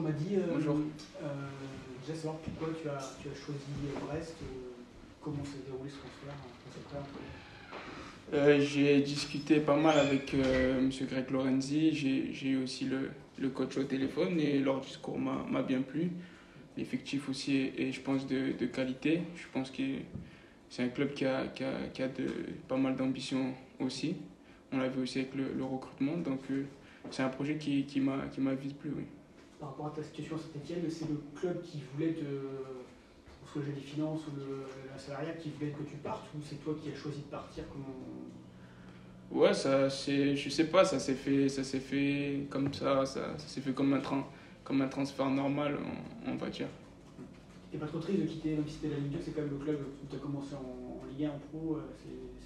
m'a dit. Bonjour. Déjà savoir pourquoi tu as choisi Brest, comment s'est déroulé ce transfert, J'ai discuté pas mal avec M. Greg Lorenzi. J'ai eu aussi le coach au téléphone et leur discours m'a bien plu. L'effectif aussi est, je pense, de qualité. Je pense que c'est un club qui a pas mal d'ambition aussi. On l'a vu aussi avec le recrutement. Donc c'est un projet qui m'a vite plu, oui. Par rapport à ta situation à Saint-Etienne, c'est le club qui voulait soit le jeu des finances ou la salariale qui voulait que tu partes, ou c'est toi qui as choisi de partir Ouais, je sais pas, ça s'est fait comme ça s'est fait comme un transfert normal, on va dire. T'es pas trop triste de quitter, même si c'était la Ligue 2, c'est quand même le club où tu as commencé en Ligue 1, en pro,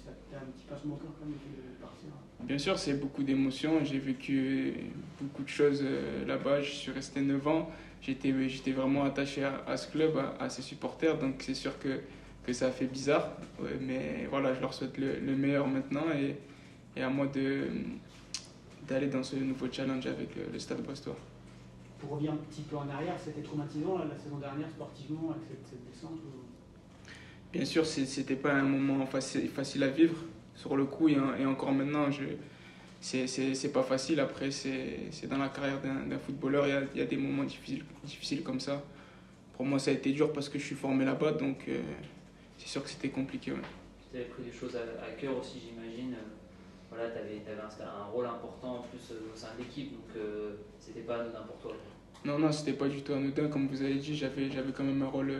ça t'a un petit pincement au cœur quand même de partir. Bien sûr, c'est beaucoup d'émotions, j'ai vécu beaucoup de choses là-bas, je suis resté 9 ans, j'étais vraiment attaché à ce club, à ses supporters, donc c'est sûr que ça a fait bizarre, ouais, mais voilà, je leur souhaite le meilleur maintenant et à moi d'aller dans ce nouveau challenge avec le Stade Brestois. Pour revenir un petit peu en arrière, c'était traumatisant la saison dernière sportivement avec cette descente Bien sûr, c'était pas un moment facile à vivre sur le coup et encore maintenant, c'est pas facile. Après, c'est dans la carrière d'un footballeur, il y a des moments difficiles comme ça. Pour moi, ça a été dur parce que je suis formé là-bas, donc c'est sûr que c'était compliqué. Ouais. Tu avais pris des choses à cœur aussi, j'imagine. Voilà, tu avais un rôle important en plus au sein de l'équipe, donc c'était pas anodin pour toi. Non, c'était pas du tout anodin. Comme vous avez dit, j'avais quand même un rôle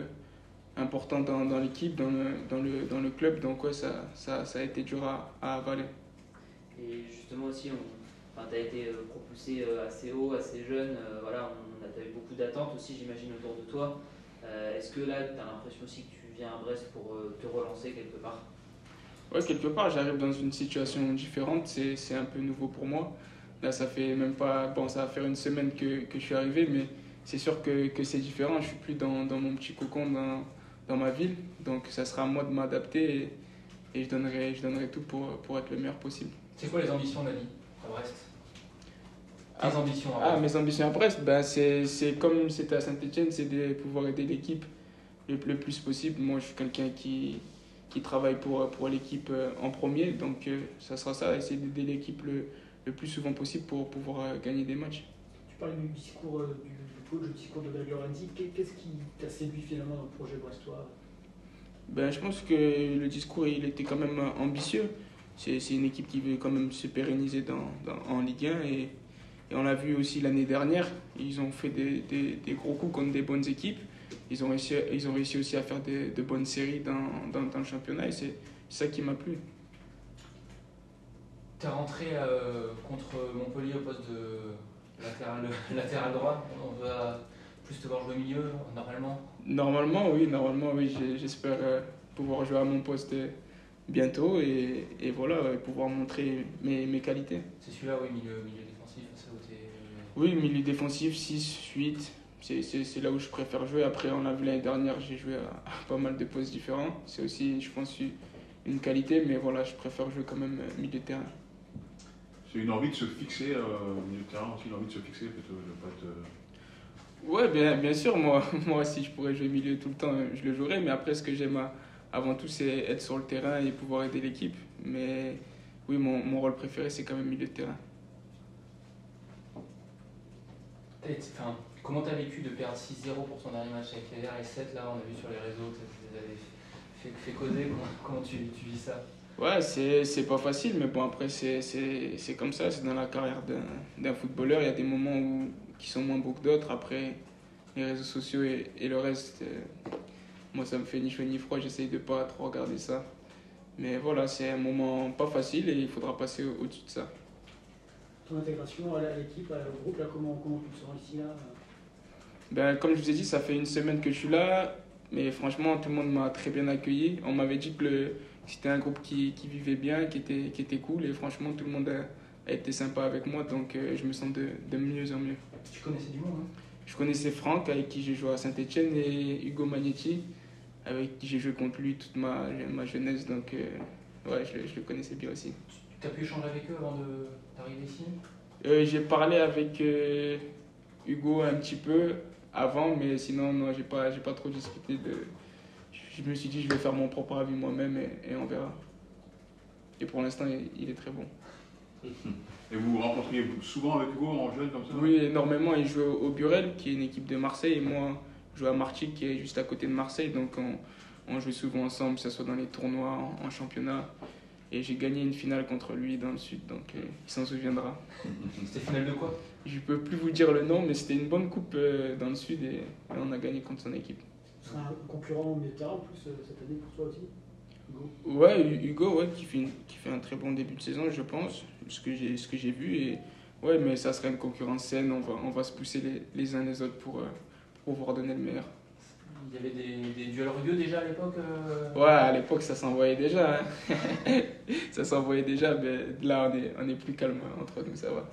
important dans l'équipe, dans le club, donc ouais, ça a été dur à avaler. Et justement aussi, tu as été propulsé assez haut, assez jeune, voilà, tu as eu beaucoup d'attentes aussi, j'imagine, autour de toi. Est-ce que là, tu as l'impression aussi que tu viens à Brest pour te relancer quelque part? Ouais, quelque part, j'arrive dans une situation différente, c'est un peu nouveau pour moi. Là, ça fait même pas, bon, ça va faire une semaine que je suis arrivé, mais c'est sûr que c'est différent. Je suis plus dans mon petit cocon, dans ma ville, donc ça sera à moi de m'adapter et je donnerai tout pour être le meilleur possible. C'est quoi les ambitions d'Ali à Brest? Tes ambitions à Brest? Mes ambitions à Brest, ben, c'est comme c'était à Saint-Etienne, c'est de pouvoir aider l'équipe le plus possible. Moi, je suis quelqu'un qui travaille pour l'équipe en premier, donc ça sera ça, essayer d'aider l'équipe le plus souvent possible pour pouvoir gagner des matchs. Tu parles du discours du coach, du discours de Greg Lorenzi. Qu'est-ce qui t'a séduit finalement dans le projet brestois? Ben, je pense que le discours il était quand même ambitieux. C'est une équipe qui veut quand même se pérenniser en Ligue 1 et on l'a vu aussi l'année dernière. Ils ont fait des gros coups contre des bonnes équipes. Ils ont réussi aussi à faire de bonnes séries dans le championnat et c'est ça qui m'a plu. Tu es rentré contre Montpellier au poste de latéral droit. On va plus te voir jouer milieu normalement. Normalement, oui. J'espère pouvoir jouer à mon poste bientôt et voilà, pouvoir montrer mes qualités. C'est celui-là, oui, milieu défensif, ça où t'es... Oui, milieu défensif, 6, 8. C'est là où je préfère jouer. Après, on l'a vu l'année dernière, j'ai joué à pas mal de postes différents. C'est aussi, je pense, une qualité, mais voilà, je préfère jouer quand même milieu de terrain. C'est une envie de se fixer au milieu de terrain aussi, une envie de se fixer, peut-être de pas être... Ouais, bien sûr, moi, si je pourrais jouer milieu tout le temps, je le jouerais. Mais après, ce que j'aime avant tout, c'est être sur le terrain et pouvoir aider l'équipe. Mais oui, mon rôle préféré, c'est quand même milieu de terrain. Comment tu as vécu de perdre 6-0 pour ton dernier match avec les R7 là, on a vu sur les réseaux, ça les avait fait causer, comment tu vis ça? Ouais, c'est pas facile, mais bon, après, c'est comme ça, c'est dans la carrière d'un footballeur. Il y a des moments qui sont moins beaux que d'autres. Après, les réseaux sociaux et le reste, moi, ça me fait ni chaud ni froid, j'essaye de pas trop regarder ça. Mais voilà, c'est un moment pas facile et il faudra passer au-dessus de ça. Ton intégration à l'équipe, au groupe, là, comment tu te sens ici là? Ben, comme je vous ai dit, ça fait une semaine que je suis là, mais franchement, tout le monde m'a très bien accueilli. On m'avait dit que c'était un groupe qui vivait bien, qui était cool, et franchement, tout le monde a été sympa avec moi, donc je me sens de mieux en mieux. Tu connaissais du monde, hein? Je connaissais Franck, avec qui j'ai joué à Saint-Etienne, et Hugo Magnetti, avec qui j'ai joué contre lui toute ma jeunesse, donc ouais, je le connaissais bien aussi. Tu as pu échanger avec eux avant d'arriver ici? J'ai parlé avec Hugo un petit peu avant, mais sinon, non, j'ai pas trop discuté de. Je me suis dit, je vais faire mon propre avis moi-même et on verra. Et pour l'instant, il est très bon. Et vous vous rencontriez souvent avec Hugo en jeune comme ça? Oui, énormément. Il joue au Burel, qui est une équipe de Marseille, et moi, je joue à Martigues, qui est juste à côté de Marseille. Donc, on joue souvent ensemble, que ce soit dans les tournois, en championnat. Et j'ai gagné une finale contre lui dans le Sud, donc il s'en souviendra. C'était finale de quoi? Je peux plus vous dire le nom, mais c'était une bonne coupe dans le Sud et on a gagné contre son équipe. Ce sera un concurrent au milieu de terrain en plus cette année pour toi aussi, Hugo. Ouais, Hugo, ouais, qui fait un très bon début de saison, je pense, ce que j'ai vu. Et ouais, mais ça sera une concurrence saine, on va se pousser les uns les autres pour pouvoir donner le meilleur. Il y avait des duels rugueux déjà à l'époque Ouais, à l'époque, ça s'envoyait déjà. Hein. Ça s'envoyait déjà, mais là, on est plus calme entre nous, ça va.